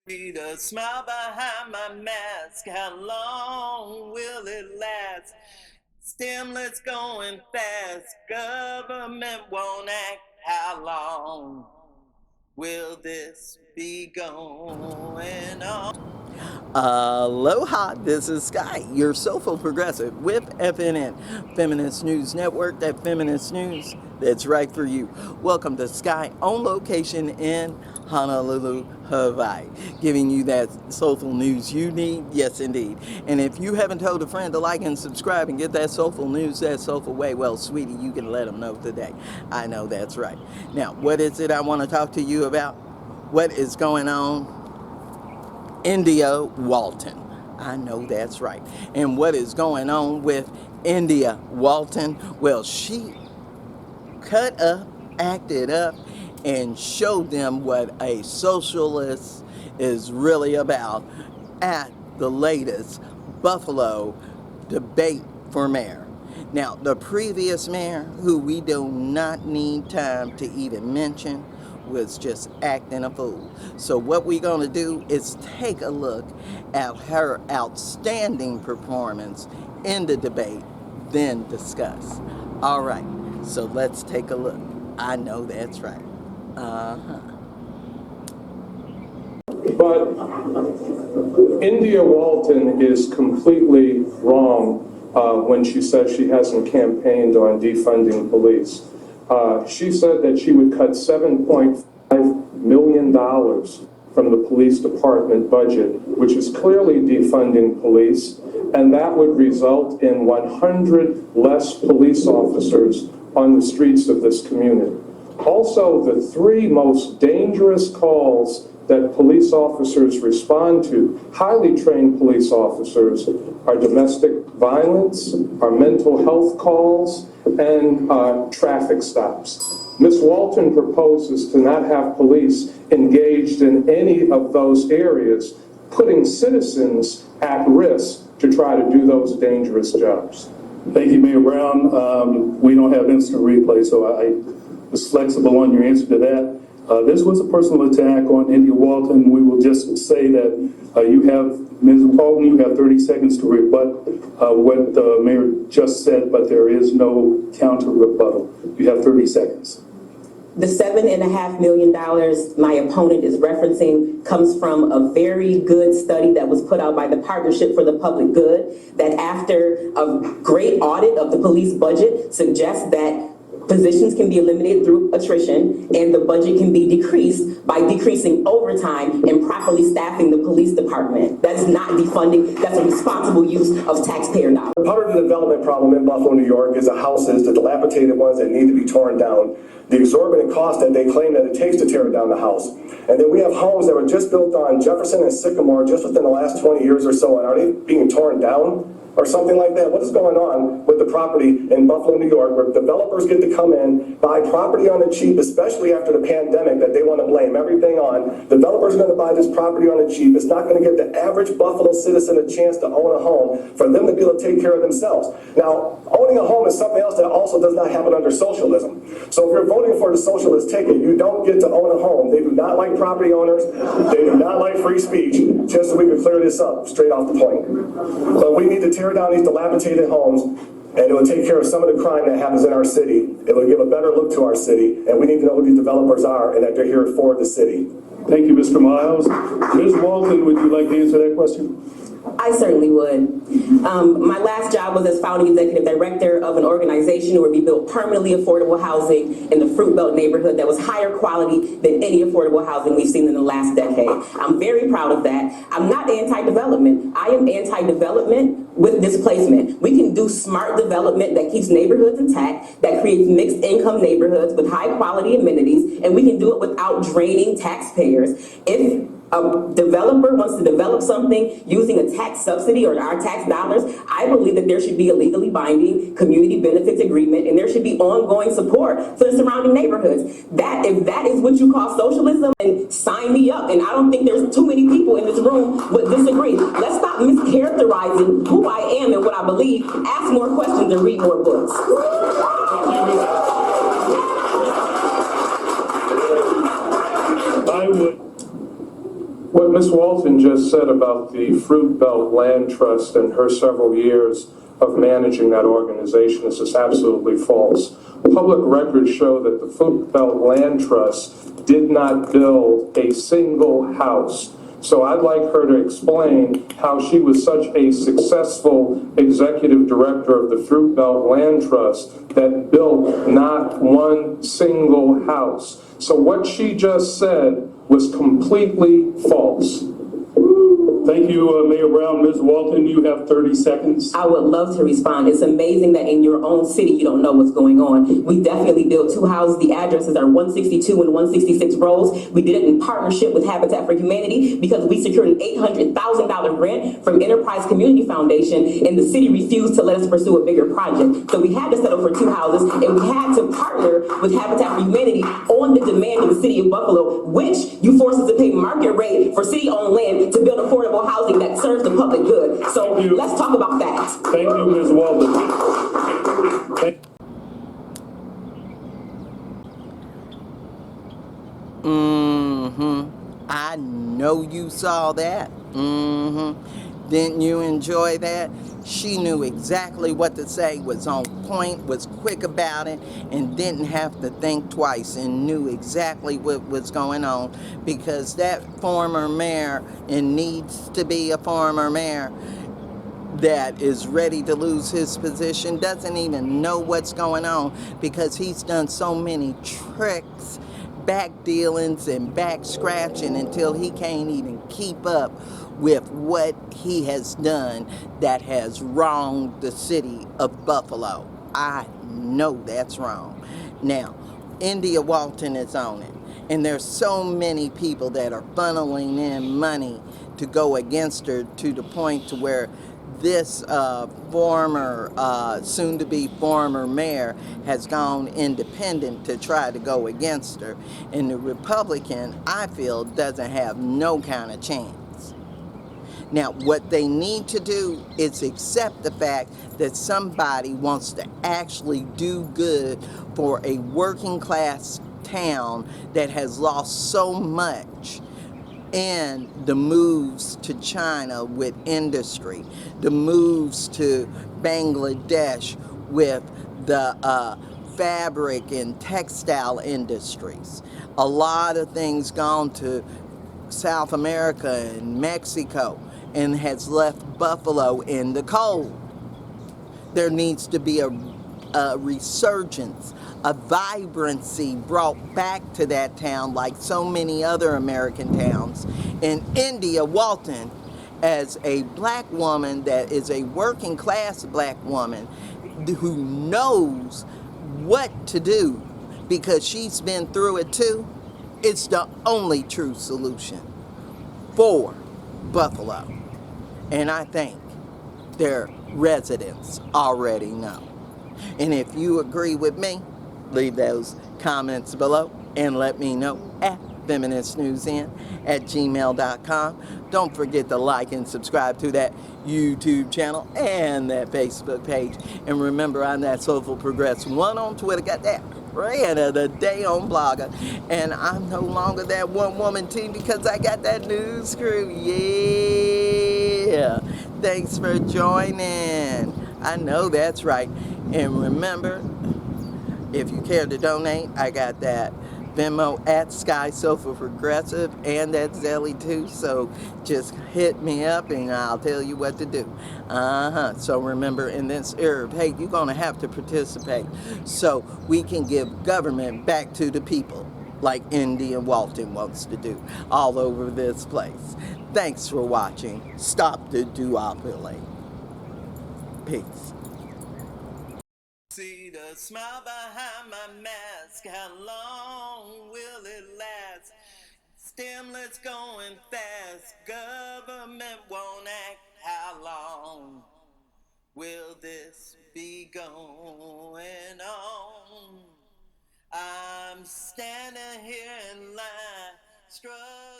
Read a smile behind my mask. How long will it last? Stimulus going fast. Government won't act. How long will this be going on? Aloha, this is Skye, your Soulful Progressive with FNN Feminist News Network, that feminist news that's right for you. Welcome to Skye, on location in Honolulu, Hawaii, giving you that soulful news you need, yes indeed. And if you haven't told a friend to like and subscribe and get that soulful news that soulful way, well, sweetie, you can let them know today. I know that's right. Now, what is it I want to talk to you about? What is going on? India Walton. I know that's right. And what is going on with India Walton? Well, she cut up, acted up, and showed them what a socialist is really about at the latest Buffalo debate for mayor. Now, the previous mayor, who we do not need time to even mention, was just acting a fool. So what we're going to do is take a look at her outstanding performance in the debate, then discuss. All right, so let's take a look. I know that's right. But India Walton is completely wrong when she says she hasn't campaigned on defunding police. She said that she would cut $7.5 million from the police department budget, which is clearly defunding police, and that would result in 100 less police officers on the streets of this community. Also, the three most dangerous calls that police officers respond to, highly trained police officers, are domestic violence, are mental health calls, and traffic stops. Ms. Walton proposes to not have police engaged in any of those areas, putting citizens at risk to try to do those dangerous jobs. Thank you, Mayor Brown. We don't have instant replay, so I was flexible on your answer to that. This was a personal attack on India Walton. We will just say that you have, Ms. Walton, you have 30 seconds to rebut what the mayor just said, but there is no counter rebuttal. You have 30 seconds. The $7.5 million my opponent is referencing comes from a very good study that was put out by the Partnership for the Public Good, that after a great audit of the police budget suggests that positions can be eliminated through attrition, and the budget can be decreased by decreasing overtime and properly staffing the police department. That is not defunding, that's a responsible use of taxpayer dollars. Part of the development problem in Buffalo, New York is the houses, the dilapidated ones that need to be torn down, the exorbitant cost that they claim that it takes to tear down the house. And then we have homes that were just built on Jefferson and Sycamore just within the last 20 years or so, and are they being torn down? Or something like that. What is going on with the property in Buffalo, New York, where developers get to come in, buy property on the cheap, especially after the pandemic that they want to blame everything on. Developers are going to buy this property on the cheap. It's not going to give the average Buffalo citizen a chance to own a home for them to be able to take care of themselves. Now, owning a home is something else that also does not happen under socialism. So if you're voting for the socialist ticket, you don't get to own a home. They do not like property owners. They do not like free speech. Just so we can clear this up straight off the point. But we need to tear down these dilapidated homes, and it will take care of some of the crime that happens in our city. It will give a better look to our city, and we need to know who these developers are and that they're here for the city. Thank you, Mr. Miles. Ms. Walton, would you like to answer that question? I certainly would. My last job was as founding executive director of an organization where we built permanently affordable housing in the Fruit Belt neighborhood that was higher quality than any affordable housing we've seen in the last decade. I'm very proud of that. I'm not anti-development. I am anti-development with displacement. We can do smart development that keeps neighborhoods intact, that creates mixed income neighborhoods with high quality amenities, and we can do it without draining taxpayers. If a developer wants to develop something using a tax subsidy or our tax dollars, I believe that there should be a legally binding community benefits agreement, and there should be ongoing support for the surrounding neighborhoods. If that is what you call socialism, then sign me up. And I don't think there's too many people in this room would disagree. Let's stop mischaracterizing who I am and what I believe. Ask more questions and read more books. What Ms. Walton just said about the Fruit Belt Land Trust and her several years of managing that organization is just absolutely false. Public records show that the Fruit Belt Land Trust did not build a single house. So I'd like her to explain how she was such a successful executive director of the Fruit Belt Land Trust that built not one single house. So what she just said was completely false. Thank you, Mayor Brown. Ms. Walton, you have 30 seconds. I would love to respond. It's amazing that in your own city you don't know what's going on. We definitely built 2 houses. The addresses are 162 and 166 Rose. We did it in partnership with Habitat for Humanity because we secured an $800,000 grant from Enterprise Community Foundation, and the city refused to let us pursue a bigger project. So we had to settle for 2 houses, and we had to partner with Habitat for Humanity on the demand of the city of Buffalo, which you forced us to pay market rate for city-owned land to build affordable housing that serves the public good. So let's talk about that. Thank you, Ms. Walton. I know you saw that. Didn't you enjoy that? She knew exactly what to say, was on point, was quick about it, and didn't have to think twice, and knew exactly what was going on, because that former mayor, and needs to be a former mayor, that is ready to lose his position, doesn't even know what's going on, because he's done so many tricks, back dealings and back scratching, until he can't even keep up with what he has done that has wronged the city of Buffalo. I know that's wrong. Now, India Walton is on it, and there's so many people that are funneling in money to go against her, to the point to where this soon-to-be former mayor has gone independent to try to go against her. And the Republican, I feel, doesn't have no kind of chance. Now, what they need to do is accept the fact that somebody wants to actually do good for a working class town that has lost so much in the moves to China with industry, the moves to Bangladesh with the fabric and textile industries. A lot of things gone to South America and Mexico and has left Buffalo in the cold. There needs to be a resurgence, a vibrancy brought back to that town, like so many other American towns. And India Walton, as a black woman that is a working class black woman who knows what to do because she's been through it too, it's the only true solution for Buffalo. And I think their residents already know. And if you agree with me, leave those comments below and let me know at FeministNewsN@gmail.com. Don't forget to like and subscribe to that YouTube channel and that Facebook page. And remember, I'm that Soulful Progress 1 on Twitter, got that rant of the day on Blogger. And I'm no longer that one-woman team because I got that news crew. Yeah. Thanks for joining. I know that's right. And remember, if you care to donate, I got that Venmo at Skye Soulful Progressive and that Zelly too. So just hit me up and I'll tell you what to do. So remember, in this era, hey, you're going to have to participate so we can give government back to the people, like India Walton wants to do all over this place. Thanks for watching. Stop the duopoly. Peace. See the smile behind my mask. How long will it last? Stimulus going fast. Government won't act. How long will this be going on? I'm standing here in line, struggling.